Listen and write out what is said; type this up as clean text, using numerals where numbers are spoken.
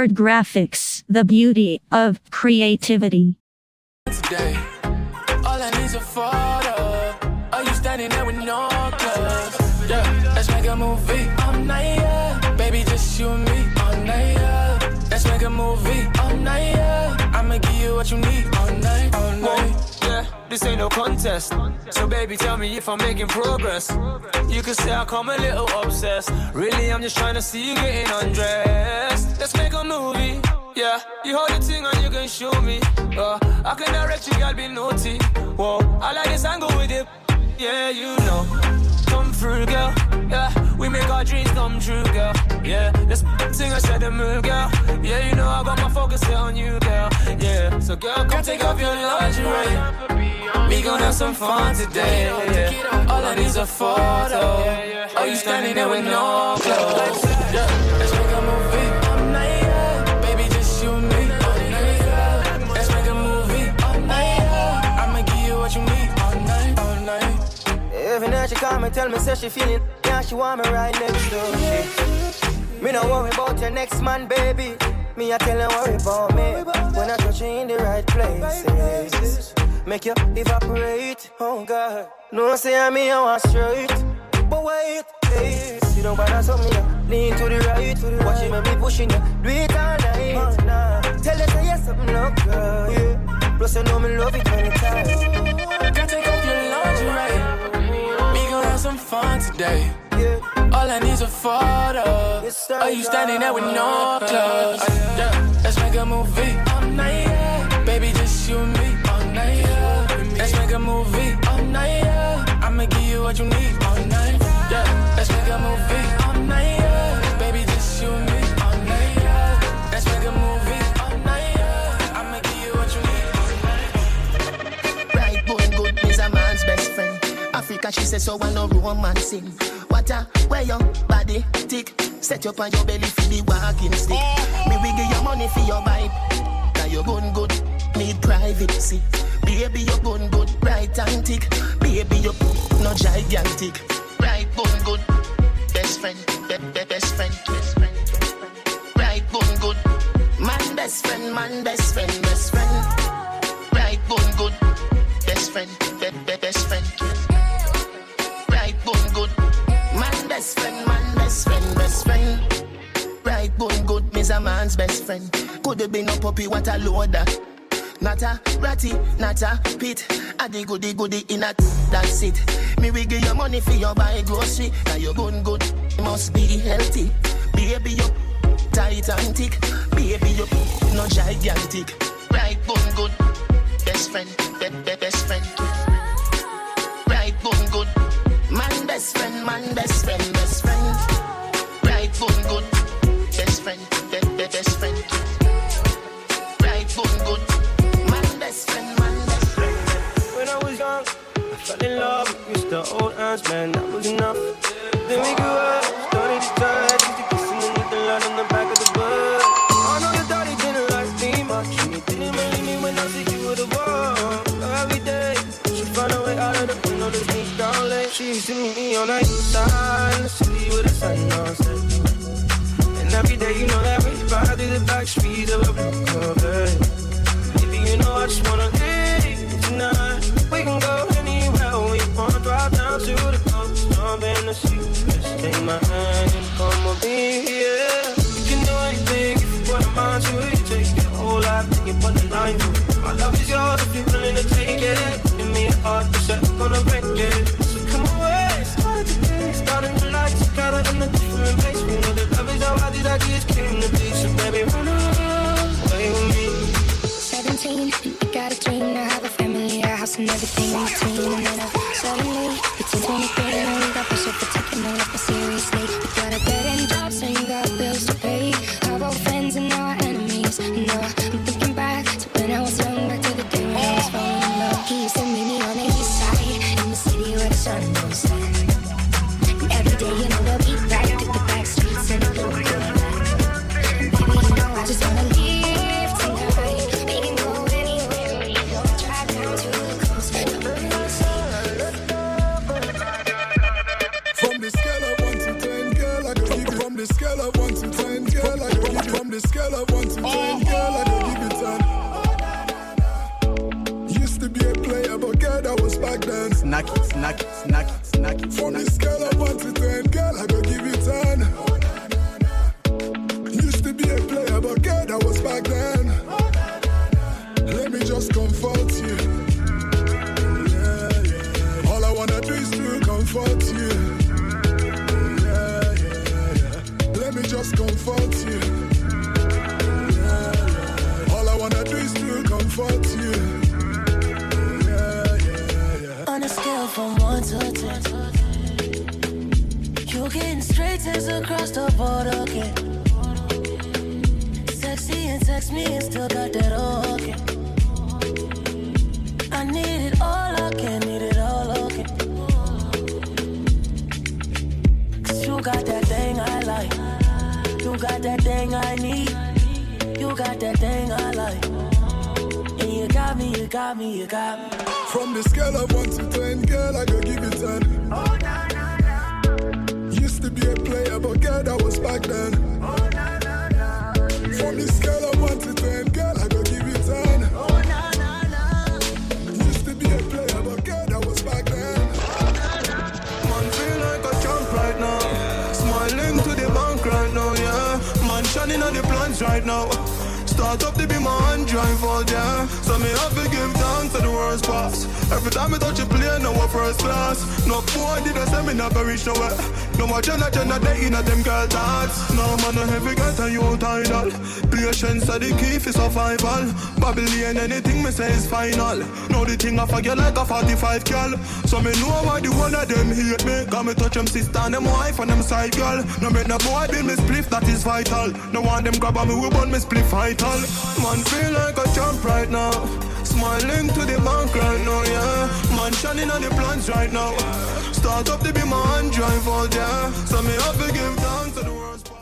Board graphics, the beauty of creativity. Today, all I need's a photo. Are you standing there with no clothes? Yeah, let's make a movie all night, yeah. Baby, just you and me all night, yeah. Let's make a movie all night, yeah. I'ma give you what you need all night, all night. Yeah, this ain't no contest. So baby, tell me if I'm making progress. You could say I come a little obsessed. Really, I'm just trying to see you getting undressed. Let's make a movie. Yeah, you hold the thing and you can show me. I can direct you, girl, be naughty. Whoa, I like this angle with it. Yeah, you know. Come through, girl. Yeah, we make our dreams come true, girl. Yeah, this thing I said to move, girl. Yeah, you know I got my focus here on you, girl. Yeah, so girl, come take off your lingerie. We gon' have some fun today. Yeah. All I need's a photo. Are you standing there with no clothes? Yeah, let's make a movie all night, yeah. Baby, just you and me all night, yeah. Let's make a movie all night, yeah. I'ma give you what you need all night, all night. Every night she call me, tell me, say she feeling. Yeah, she want me right next door. Me no worry about your next man, baby. Me I tell her worry about me. When I touch you in the right places, make you evaporate. Oh God, no say I me I want straight. But wait, hey, sit down by something, yeah. Lean to the right, watch me pushing you. Do it all night. Nah. Tell her say yes, something look good. Yeah. Plus you know me love it anytime. Girl, take off your lingerie. We gon' have some fun today. Yeah. All I need's a photo. Are you standing there with no clothes? Yeah. Let's make a movie all night, yeah. Baby, just you and me all night, yeah. Let's make a movie all night, yeah. I'ma give you what you need all night, yeah. Let's make a movie all night, yeah. Baby, just you and me all night, yeah. Let's make a movie all night, yeah. I'ma give you what you need all night. Right, going good is a man's best friend. Africa, she says, so I know romancing. Water, where your body tick. Set up on your belly for the walking stick. Me will give you money for your vibe. Now you're going good, need privacy. Baby, you're going good, right and tick. Baby, you're not gigantic. Right, going good, best friend, best friend, best friend. Right, going good, man, best friend, best friend. Right, going good, best friend, best friend. Right, going good, man, best friend, best friend. Right, going good, me's a man's best friend. Could have been a puppy, what a loader. Not a ratty, not a pit. I the goody in a that's it. Me will give you money for your buy grocery. Now you're going good, you must be healthy. Baby, you tight and thick. Baby, you no gigantic. Right, going good, best friend, best friend. Right, going good, man, best friend, best friend. Right, going good, best friend, best friend. Right, going good. When I was young, I fell in love with Mr. Old Hands, man, that was enough. Then we grew up, started to touch, used to kiss underneath the light on the back of the bus. I know your daddy didn't like me much, and he didn't believe me when I said you were the one. Every day, she found a way out of the window to sneak down late. She used to meet me on the east side, in the city with the sun on set. And every day, you know that we ride through the back streets of a blue Corvette. You know I just wanna leave tonight. We can go anywhere we wanna drive down to the coast, jump in the sea. Just take my hand and come with me, yeah. You can do anything if you put a mind to it. You take your whole life and you put the line through it. My love is yours if you're willing to take it. Give me a heart to set, gonna break it. So come away, started to be, starting to like together in a different place. We know that love is how I did, I just came to be. So baby, run away with me. 17, and we got a dream to have a family, a house and everything in between. And then suddenly, it's 23 and we got pressure for taking our life seriously. We got a dead-end job, so you got bills to pay. Our old friends and our enemies. And now I'm thinking back to when I was young, back to the day when I was falling in love. He used to meet me on the east side, in the city where the sun goes set. And every day, you know, we'll be right through the back streets and the blue corner. And baby, you know, I just wanna leave tonight. of 1 to 10, girl, I go give it 10. Used to be a player, but girl, that was back then. Snack it. From the scale of 1 to 10, girl, I go give it 10. Used to be a player, but girl, that was back then. Let me just comfort you. Yeah. All I wanna do is to comfort you. Yeah. Let me just comfort you. Yeah. All I wanna do is to comfort you. Yeah. On a scale from 1 to 10, you getting straight tens across the board again. Sexy and text me and still got that okay. I need it all again, need it all again. Cause you got that thing I like. You got that thing I need. You got that thing I like. And you got me. From the scale of 1 to 10, girl, I go give it 10. Used to be a player, but girl, that was back then. From the scale of 1 to 10, girl, I go give it 10. Used to be a player, but girl, that was back then. Man, feel like a champ right now. Smiling to the bank right now, yeah. Man, shining on the plans right now. Start up to be my hand drive all yeah. So me have to give thanks to the worst pass. Every time I touch a plane, now we're first class. No boy did I say me never reach nowhere. No more Jenna they in a them girl thoughts. No man no heavy get a you title. Patience are the key for survival. Babylon anything me say is final. Now the thing I forget like a 45 girl. So me know why the one of them hate me. Got me touch them sister and them wife and them side girl. No make no boy build me spliff, that is vital. No one them grab on me we burn me spliff vital. Man feel like a champ right now. Smiling to the bank right now, yeah. Man shining on the plans right now. Start up to be my hand drive out, yeah. So me have to give thanks to the worst part.